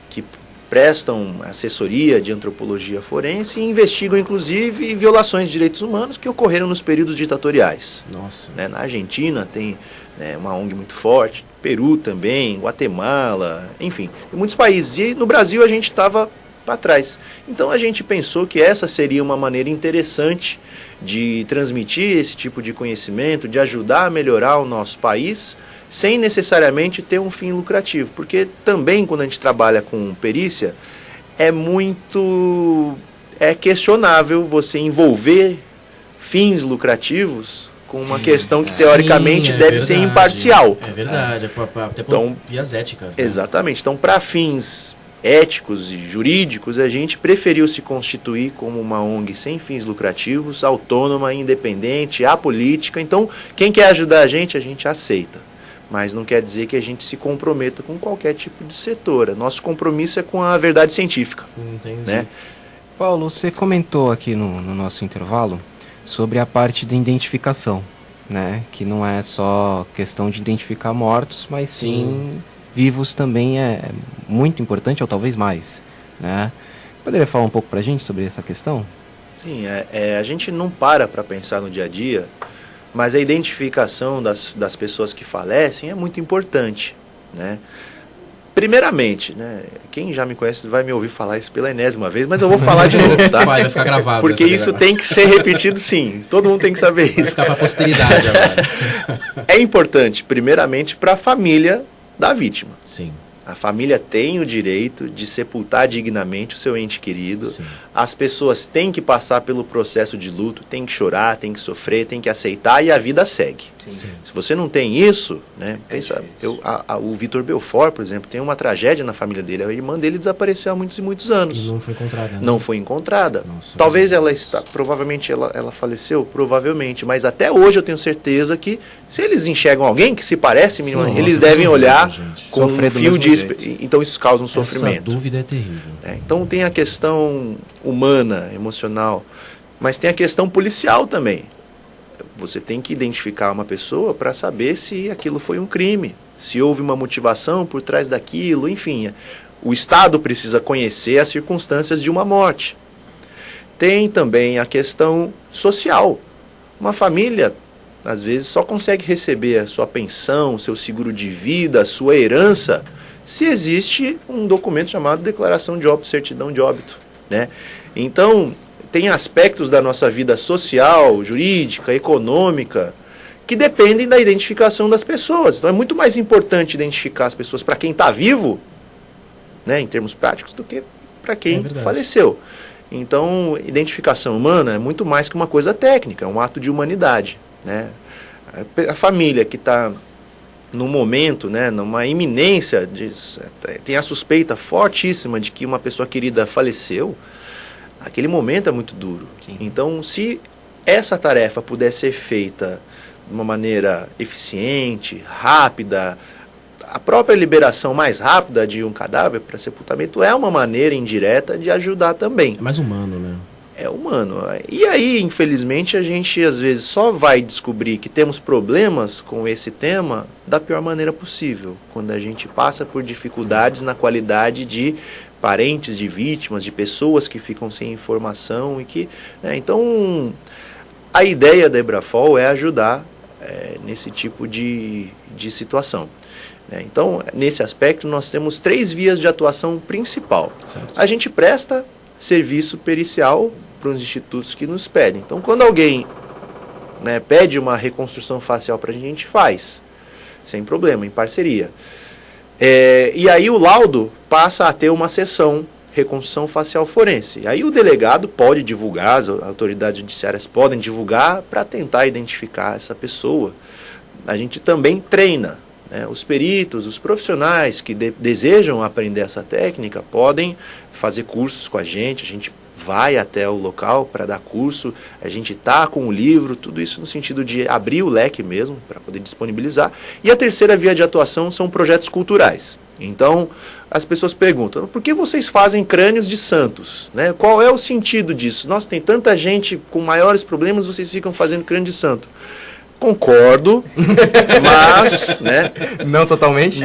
Speaker 5: que prestam assessoria de antropologia forense e investigam, inclusive, violações de direitos humanos que ocorreram nos períodos ditatoriais.
Speaker 2: Nossa.
Speaker 5: Né? Na Argentina tem uma ONG muito forte, Peru também, Guatemala, enfim, em muitos países. E no Brasil a gente estava para trás. Então a gente pensou que essa seria uma maneira interessante de transmitir esse tipo de conhecimento, de ajudar a melhorar o nosso país, sem necessariamente ter um fim lucrativo. Porque também quando a gente trabalha com perícia, é questionável você envolver fins lucrativos com uma questão que teoricamente deve ser imparcial.
Speaker 2: É verdade, até
Speaker 5: então,
Speaker 2: vias éticas. Né?
Speaker 5: Exatamente. Então, para fins éticos e jurídicos, a gente preferiu se constituir como uma ONG sem fins lucrativos, autônoma, independente, apolítica. Então, quem quer ajudar a gente aceita. Mas não quer dizer que a gente se comprometa com qualquer tipo de setor. Nosso compromisso é com a verdade científica.
Speaker 2: Entendi.
Speaker 5: Né?
Speaker 3: Paulo, você comentou aqui no nosso intervalo sobre a parte de identificação, né? Que não é só questão de identificar mortos, mas sim vivos também é muito importante, ou talvez mais, né? Poderia falar um pouco pra gente sobre essa questão?
Speaker 5: Sim, a gente não para pensar no dia a dia, mas a identificação das pessoas que falecem é muito importante, né? Primeiramente, né, quem já me conhece vai me ouvir falar isso pela enésima vez, mas eu vou falar de novo, tá?
Speaker 2: Vai ficar gravado.
Speaker 5: Porque isso tem que ser repetido, sim. Todo mundo tem que saber isso.
Speaker 2: Vai ficar para a posteridade agora.
Speaker 5: É importante, primeiramente, para a família da vítima.
Speaker 2: Sim.
Speaker 5: A família tem o direito de sepultar dignamente o seu ente querido.
Speaker 2: Sim.
Speaker 5: As pessoas têm que passar pelo processo de luto, têm que chorar, têm que sofrer, têm que aceitar e a vida segue.
Speaker 2: Sim.
Speaker 5: Se você não tem isso, né? Pensa, o Vitor Belfort, por exemplo, tem uma tragédia na família dele. A irmã dele desapareceu há muitos e muitos anos.
Speaker 2: E não foi encontrada. Né?
Speaker 5: Não foi encontrada.
Speaker 2: Nossa,
Speaker 5: talvez provavelmente ela faleceu, provavelmente. Mas até hoje eu tenho certeza que se eles enxergam alguém que se parece minimamente, eles devem olhar com um fio de... Então isso causa um sofrimento.
Speaker 2: Essa dúvida é terrível.
Speaker 5: Então tem a questão humana, emocional, mas tem a questão policial também. Você tem que identificar uma pessoa para saber se aquilo foi um crime, se houve uma motivação por trás daquilo, enfim. O Estado precisa conhecer as circunstâncias de uma morte. Tem também a questão social. Uma família às vezes, só consegue receber a sua pensão, seu seguro de vida, a sua herança, se existe um documento chamado Declaração de Óbito, Certidão de Óbito, né? Então, tem aspectos da nossa vida social, jurídica, econômica, que dependem da identificação das pessoas. Então, é muito mais importante identificar as pessoas para quem está vivo, né, em termos práticos, do que para quem faleceu. Então, identificação humana é muito mais que uma coisa técnica, é um ato de humanidade, né? A família que está no momento, né, numa iminência, tem a suspeita fortíssima de que uma pessoa querida faleceu, aquele momento é muito duro. Sim. Então, se essa tarefa puder ser feita de uma maneira eficiente, rápida, a própria liberação mais rápida de um cadáver para sepultamento é uma maneira indireta de ajudar também.
Speaker 2: É mais humano, né?
Speaker 5: É humano. E aí, infelizmente, a gente às vezes só vai descobrir que temos problemas com esse tema da pior maneira possível, quando a gente passa por dificuldades na qualidade de parentes de vítimas, de pessoas que ficam sem informação e que, né, então, a ideia da Ebrafol é ajudar nesse tipo de situação. Então, nesse aspecto, nós temos 3 vias de atuação principal. Certo. A gente presta serviço pericial para os institutos que nos pedem. Então, quando alguém, né, pede uma reconstrução facial para a gente faz, sem problema, em parceria. E aí o laudo passa a ter uma sessão reconstrução facial forense. E aí o delegado pode divulgar, as autoridades judiciárias podem divulgar para tentar identificar essa pessoa. A gente também treina. Os peritos, os profissionais que desejam aprender essa técnica podem fazer cursos com a gente vai até o local para dar curso, a gente está com o livro, tudo isso no sentido de abrir o leque mesmo, para poder disponibilizar. E a terceira via de atuação são projetos culturais. Então, as pessoas perguntam, por que vocês fazem crânios de santos? Né? Qual é o sentido disso? Nossa, tem tanta gente com maiores problemas, vocês ficam fazendo crânio de santo. Concordo, mas, né, não totalmente,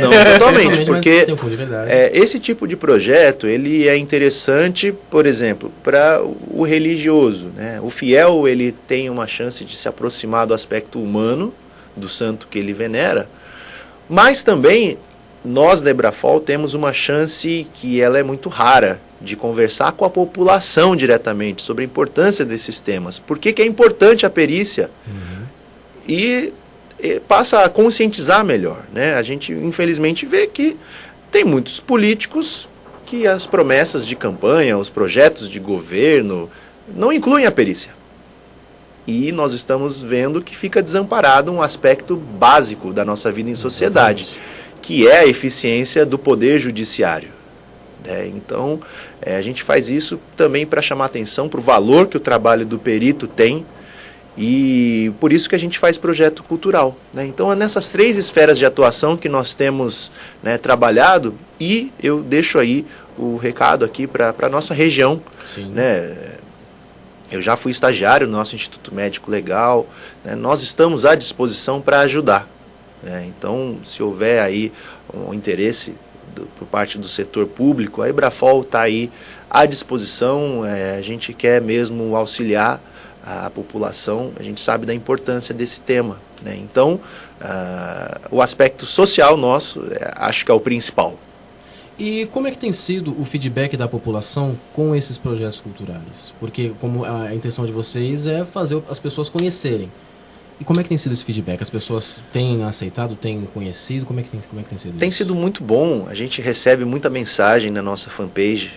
Speaker 5: porque esse tipo de projeto ele é interessante, por exemplo, para o religioso, né? O fiel ele tem uma chance de se aproximar do aspecto humano do santo que ele venera, mas também nós da Ebrafol temos uma chance que ela é muito rara de conversar com a população diretamente sobre a importância desses temas. Por que é importante a perícia? E passa a conscientizar melhor, né? A gente, infelizmente, vê que tem muitos políticos que as promessas de campanha, os projetos de governo, não incluem a perícia. E nós estamos vendo que fica desamparado um aspecto básico da nossa vida em sociedade, que é a eficiência do poder judiciário. Então, a gente faz isso também para chamar atenção para o valor que o trabalho do perito tem. E por isso que a gente faz projeto cultural, né? Então é nessas 3 esferas de atuação que nós temos, né, trabalhado, e eu deixo aí o recado aqui para a nossa região. Sim. Né? Eu já fui estagiário no nosso Instituto Médico Legal, né? Nós estamos à disposição para ajudar, né? Então, se houver aí um interesse por parte do setor público, a Ebrafol está aí à disposição, a gente quer mesmo auxiliar a população, a gente sabe da importância desse tema, né? Então, o aspecto social nosso, acho que é o principal.
Speaker 2: E como é que tem sido o feedback da população com esses projetos culturais? Porque como a intenção de vocês é fazer as pessoas conhecerem. E como é que tem sido esse feedback? As pessoas têm aceitado, têm conhecido? Como é que tem sido isso?
Speaker 5: Tem sido muito bom. A gente recebe muita mensagem na nossa fanpage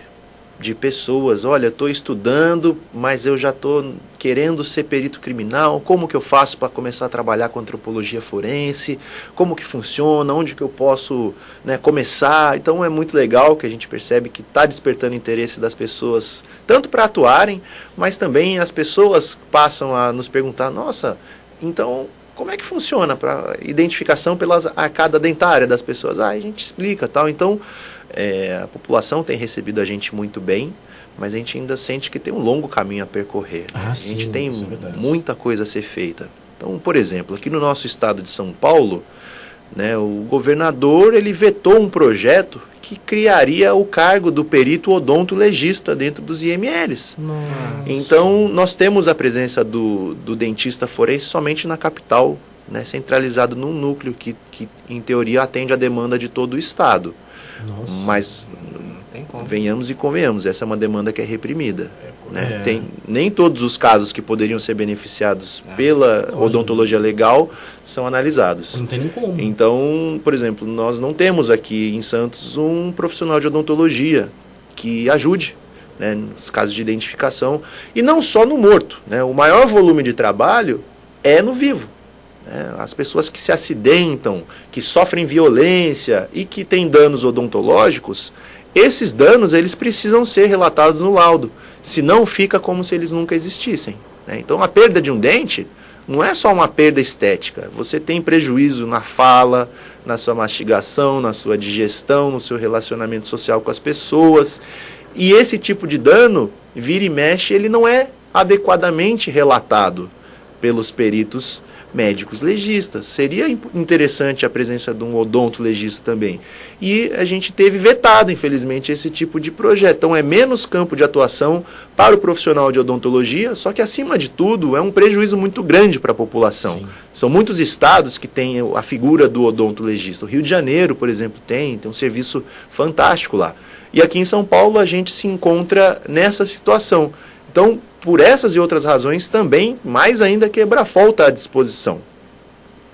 Speaker 5: de pessoas, olha, eu estou estudando, mas eu já estou querendo ser perito criminal, como que eu faço para começar a trabalhar com antropologia forense, como que funciona, onde que eu posso, né, começar. Então é muito legal que a gente percebe que está despertando interesse das pessoas, tanto para atuarem, mas também as pessoas passam a nos perguntar, nossa, então como é que funciona para identificação pela arcada dentária das pessoas? A gente explica, tal. Então a população tem recebido a gente muito bem, mas a gente ainda sente que tem um longo caminho a percorrer. A gente tem muita coisa a ser feita. Então, por exemplo, aqui no nosso estado de São Paulo, né, o governador ele vetou um projeto que criaria o cargo do perito odontologista dentro dos IMLs.
Speaker 2: Nossa.
Speaker 5: Então, nós temos a presença do dentista forense somente na capital, né, centralizado num núcleo que, em teoria, atende a demanda de todo o Estado.
Speaker 2: Nossa.
Speaker 5: Mas,
Speaker 3: Tem como.
Speaker 5: venhamos e convenhamos, essa é uma demanda que é reprimida. Né? Nem todos os casos que poderiam ser beneficiados pela odontologia legal são analisados.
Speaker 2: Não tem nem como.
Speaker 5: Então, por exemplo, nós não temos aqui em Santos um profissional de odontologia que ajude, né, nos casos de identificação. E não só no morto. Né? O maior volume de trabalho é no vivo. Né? As pessoas que se acidentam, que sofrem violência e que têm danos odontológicos, esses danos eles precisam ser relatados no laudo. Senão fica como se eles nunca existissem. Né? Então a perda de um dente não é só uma perda estética. Você tem prejuízo na fala, na sua mastigação, na sua digestão, no seu relacionamento social com as pessoas. E esse tipo de dano, vira e mexe, ele não é adequadamente relatado pelos peritos médicos legistas. Seria interessante a presença de um odontolegista também. E a gente teve vetado, infelizmente, esse tipo de projeto. Então é menos campo de atuação para o profissional de odontologia, só que, acima de tudo, é um prejuízo muito grande para a população.
Speaker 2: Sim.
Speaker 5: São muitos estados que têm a figura do odontologista. O Rio de Janeiro, por exemplo, tem um serviço fantástico lá. E aqui em São Paulo a gente se encontra nessa situação. Então, por essas e outras razões, também, mais ainda, Quebra-Fall está à disposição.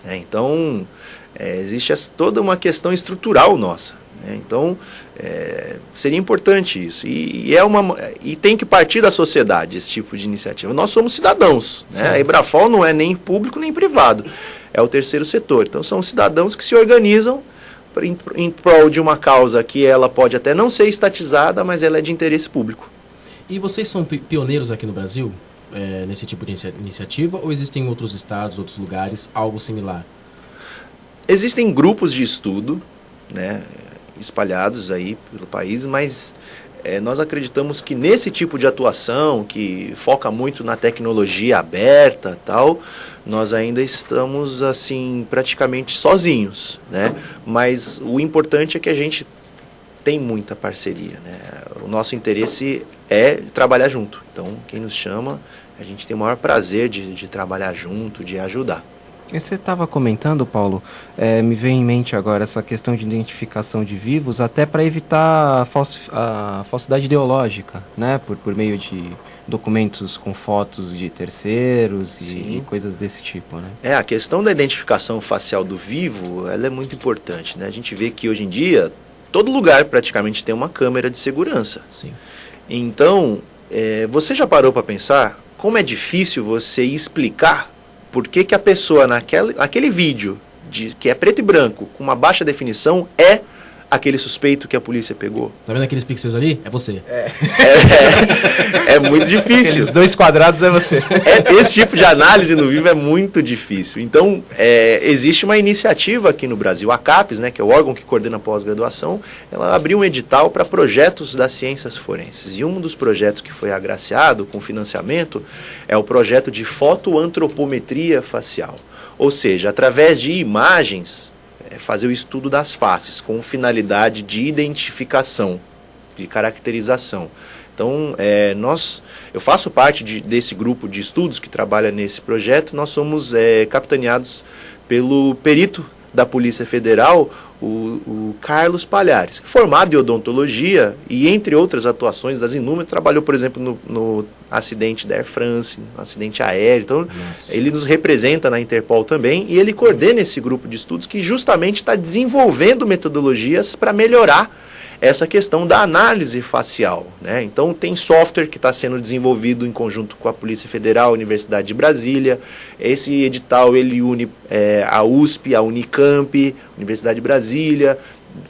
Speaker 5: Então, existe toda uma questão estrutural nossa. Então, seria importante isso. E tem que partir da sociedade esse tipo de iniciativa. Nós somos cidadãos. Né? A Quebra-Fall não é nem público nem privado. É o terceiro setor. Então, são cidadãos que se organizam em prol de uma causa que ela pode até não ser estatizada, mas ela é de interesse público.
Speaker 2: E vocês são pioneiros aqui no Brasil, nesse tipo de iniciativa, ou existem em outros estados, outros lugares, algo similar?
Speaker 5: Existem grupos de estudo, né, espalhados aí pelo país, mas nós acreditamos que nesse tipo de atuação, que foca muito na tecnologia aberta, tal, nós ainda estamos assim praticamente sozinhos, né? Mas o importante é que a gente tem muita parceria, né? O nosso interesse é trabalhar junto. Então, quem nos chama, a gente tem o maior prazer de trabalhar junto, de ajudar.
Speaker 3: E você estava comentando, Paulo, me veio em mente agora essa questão de identificação de vivos, até para evitar a falsidade ideológica, né? Por meio de documentos com fotos de terceiros e coisas desse tipo, né?
Speaker 5: A questão da identificação facial do vivo, ela é muito importante, né? A gente vê que hoje em dia, todo lugar praticamente tem uma câmera de segurança.
Speaker 2: Sim.
Speaker 5: Então, você já parou para pensar como é difícil você explicar por que a pessoa naquele vídeo que é preto e branco, com uma baixa definição, é aquele suspeito que a polícia pegou?
Speaker 2: Tá vendo aqueles pixels ali? É você.
Speaker 5: É muito difícil.
Speaker 3: Aqueles 2 quadrados é você.
Speaker 5: Esse tipo de análise no vivo é muito difícil. Então, existe uma iniciativa aqui no Brasil, a CAPES, né, que é o órgão que coordena a pós-graduação, ela abriu um edital para projetos das ciências forenses. E um dos projetos que foi agraciado com financiamento é o projeto de fotoantropometria facial. Ou seja, através de imagens, fazer o estudo das faces com finalidade de identificação, de caracterização. Então, eu faço parte desse grupo de estudos que trabalha nesse projeto. Nós somos capitaneados pelo perito da Polícia Federal, o Carlos Palhares, formado em odontologia e, entre outras atuações das inúmeras, trabalhou, por exemplo, no acidente da Air France, no acidente aéreo. Então, ele nos representa na Interpol também e ele coordena esse grupo de estudos que justamente está desenvolvendo metodologias para melhorar essa questão da análise facial, né? Então, tem software que está sendo desenvolvido em conjunto com a Polícia Federal, a Universidade de Brasília. Esse edital ele une a USP, a Unicamp, Universidade de Brasília,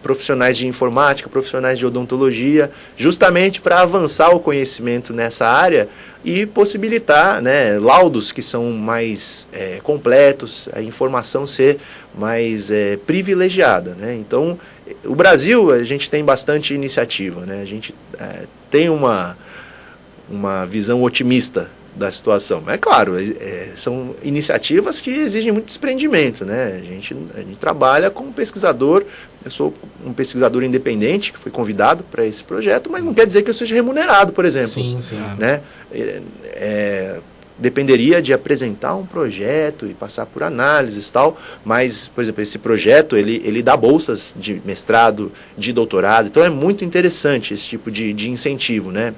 Speaker 5: profissionais de informática, profissionais de odontologia, justamente para avançar o conhecimento nessa área e possibilitar, né, laudos que são mais completos, a informação ser mais privilegiada, né? Então, o Brasil, a gente tem bastante iniciativa, né? A gente tem uma visão otimista da situação. Mas, é claro, são iniciativas que exigem muito desprendimento, né? A gente trabalha com um pesquisador, eu sou um pesquisador independente que foi convidado para esse projeto, mas não quer dizer que eu seja remunerado, por exemplo.
Speaker 2: Sim, sim.
Speaker 5: Né? Dependeria de apresentar um projeto e passar por análises e tal, mas, por exemplo, esse projeto, ele dá bolsas de mestrado, de doutorado, então é muito interessante esse tipo de incentivo, né?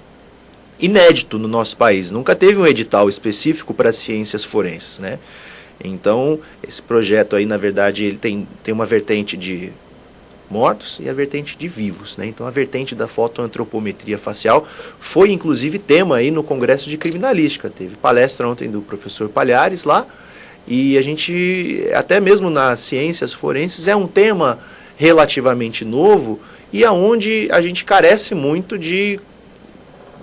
Speaker 5: Inédito no nosso país, nunca teve um edital específico para ciências forenses, né? Então, esse projeto aí, na verdade, ele tem uma vertente de mortos e a vertente de vivos, né? Então, a vertente da fotoantropometria facial foi, inclusive, tema aí no Congresso de Criminalística. Teve palestra ontem do professor Palhares lá, e a gente, até mesmo nas ciências forenses, é um tema relativamente novo e aonde a gente carece muito de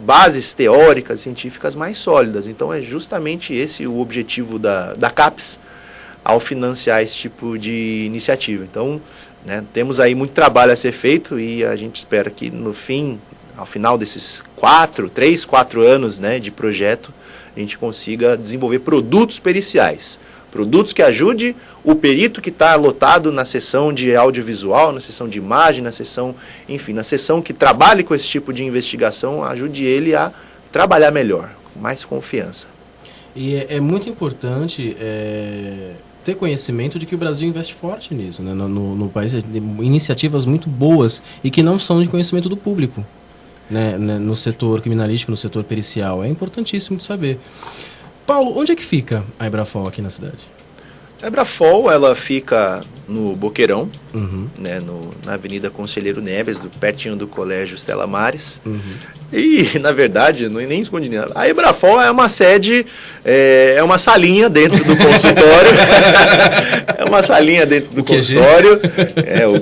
Speaker 5: bases teóricas, científicas mais sólidas. Então, é justamente esse o objetivo da CAPES ao financiar esse tipo de iniciativa. Então, né, temos aí muito trabalho a ser feito e a gente espera que ao final desses 3, 4 anos, né, de projeto, a gente consiga desenvolver produtos periciais. Produtos que ajudem o perito que está lotado na seção de audiovisual, na seção de imagem, na seção que trabalhe com esse tipo de investigação, ajude ele a trabalhar melhor, com mais confiança.
Speaker 2: E é muito importante ter conhecimento de que o Brasil investe forte nisso, né? No país, iniciativas muito boas e que não são de conhecimento do público, né? No setor criminalístico, no setor pericial. É importantíssimo de saber. Paulo, onde é que fica a Ebrafol aqui na cidade?
Speaker 5: A Ebrafol, ela fica no Boqueirão, né, na Avenida Conselheiro Neves, pertinho do Colégio Stella Maris. E, na verdade, não é nem escondi nada. A Ebrafol é uma sede, é uma salinha dentro do consultório. É uma salinha dentro do consultório.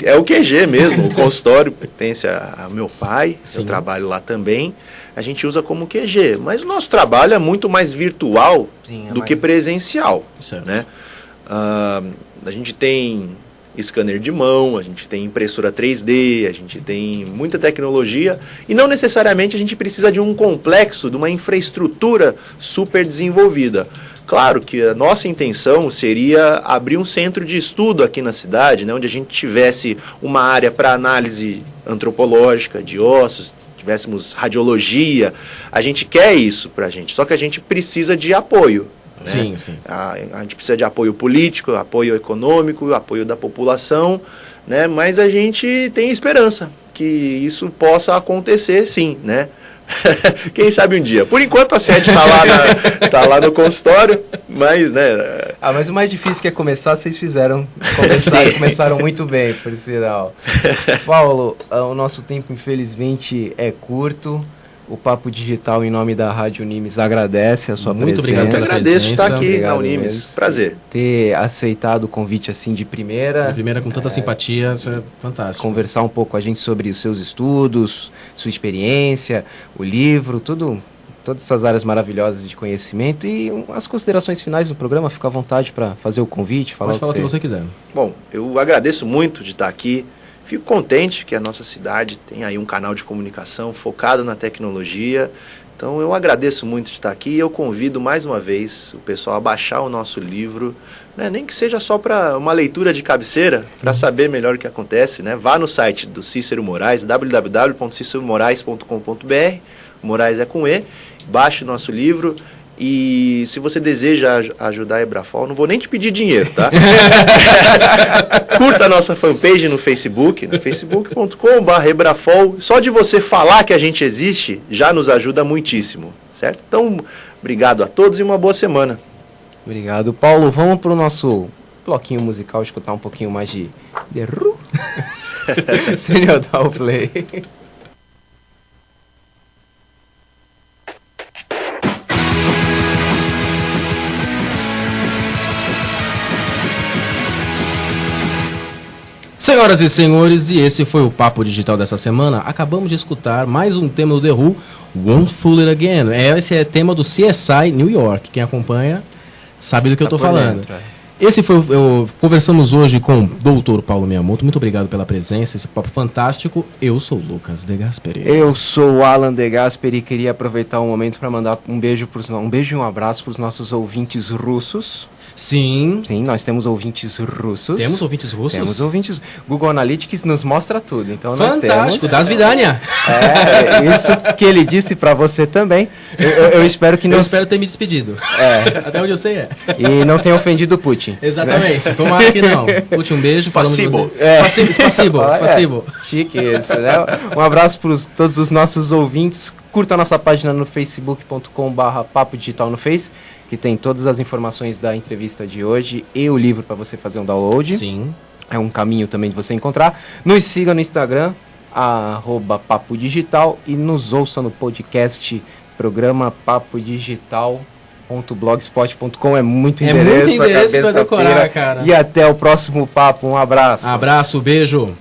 Speaker 5: É o QG mesmo. O consultório pertence a meu pai, eu trabalho lá também. A gente usa como QG, mas o nosso trabalho é muito mais virtual do que presencial.
Speaker 2: Certo.
Speaker 5: Né? A gente tem scanner de mão, a gente tem impressora 3D, a gente tem muita tecnologia e não necessariamente a gente precisa de um complexo, de uma infraestrutura super desenvolvida. Claro que a nossa intenção seria abrir um centro de estudo aqui na cidade, né, onde a gente tivesse uma área para análise antropológica de ossos, tivéssemos radiologia. A gente quer isso para a gente, só que a gente precisa de apoio. Né?
Speaker 2: Sim, sim.
Speaker 5: A gente precisa de apoio político, apoio econômico, apoio da população, né? Mas a gente tem esperança que isso possa acontecer, sim, né? Quem sabe um dia. Por enquanto a sede tá lá no consultório, mas, né?
Speaker 3: Mas o mais difícil que é começar, vocês fizeram. Começaram muito bem, por sinal. Paulo, o nosso tempo infelizmente é curto. O Papo Digital, em nome da Rádio Unimes, agradece a sua presença.
Speaker 2: Muito obrigado pela presença.
Speaker 5: Agradeço estar aqui na Unimes. Prazer.
Speaker 3: Ter aceitado o convite assim de primeira.
Speaker 2: Com tanta simpatia, isso é fantástico.
Speaker 3: Conversar um pouco com a gente sobre os seus estudos, sua experiência, o livro, todas essas áreas maravilhosas de conhecimento e as considerações finais do programa. Fica à vontade para fazer o convite.
Speaker 2: Pode falar o que você quiser.
Speaker 5: Bom, eu agradeço muito de estar aqui. Fico contente que a nossa cidade tem aí um canal de comunicação focado na tecnologia. Então eu agradeço muito de estar aqui e eu convido mais uma vez o pessoal a baixar o nosso livro, né? Nem que seja só para uma leitura de cabeceira, para saber melhor o que acontece, né? Vá no site do Cícero Moraes, www.ciceromorais.com.br, Moraes é com E, baixe o nosso livro. E se você deseja ajudar a Ebrafol, não vou nem te pedir dinheiro, tá? Curta a nossa fanpage no Facebook, facebook.com/Ebrafol. Só de você falar que a gente existe, já nos ajuda muitíssimo, certo? Então, obrigado a todos e uma boa semana.
Speaker 3: Obrigado, Paulo. Vamos para o nosso bloquinho musical, escutar um pouquinho mais de The Who. Senhor, dá o play.
Speaker 2: Senhoras e senhores, e esse foi o Papo Digital dessa semana. Acabamos de escutar mais um tema do The Who, Won't Fool It Again. Esse é tema do CSI New York. Quem acompanha sabe do que eu estou falando. Conversamos hoje com o Dr. Paulo Miyamoto. Muito obrigado pela presença, esse papo fantástico. Eu sou o Lucas De Gasperi.
Speaker 3: Eu sou o Alan De Gasperi e queria aproveitar o momento para mandar um beijo e um abraço para os nossos ouvintes russos.
Speaker 2: Sim.
Speaker 3: Sim, nós temos ouvintes russos.
Speaker 2: Temos ouvintes russos?
Speaker 3: Temos ouvintes. Google Analytics nos mostra tudo. Então
Speaker 2: fantástico,
Speaker 3: nós temos.
Speaker 2: Das Vidania.
Speaker 3: Isso que ele disse para você também. Eu espero que não.
Speaker 2: Eu espero ter me despedido. Até onde eu sei
Speaker 3: E não tenha ofendido o Putin.
Speaker 2: Exatamente. Tomara que não. Putin, um beijo.
Speaker 5: Spasibo.
Speaker 2: Spasibo.
Speaker 3: Chique isso, né? Um abraço para todos os nossos ouvintes. Curta a nossa página no facebook.com/Papo Digital no Face, que tem todas as informações da entrevista de hoje e o livro para você fazer um download.
Speaker 2: Sim.
Speaker 3: É um caminho também de você encontrar. Nos siga no Instagram, @Papo Digital, e nos ouça no podcast, programa papodigital.blogspot.com. É muito endereço
Speaker 2: para decorar, cara.
Speaker 3: E até o próximo papo. Um abraço.
Speaker 2: Abraço, beijo.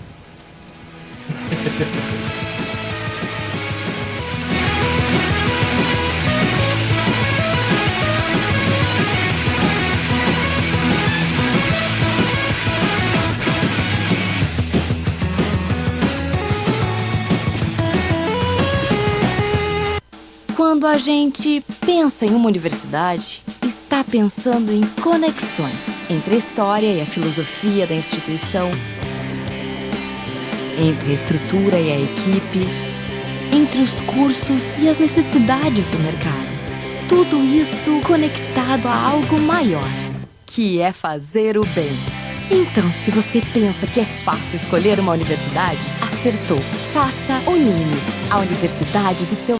Speaker 1: Quando a gente pensa em uma universidade, está pensando em conexões entre a história e a filosofia da instituição, entre a estrutura e a equipe, entre os cursos e as necessidades do mercado. Tudo isso conectado a algo maior, que é fazer o bem. Então, se você pensa que é fácil escolher uma universidade, acertou. Faça Unimes, a universidade do seu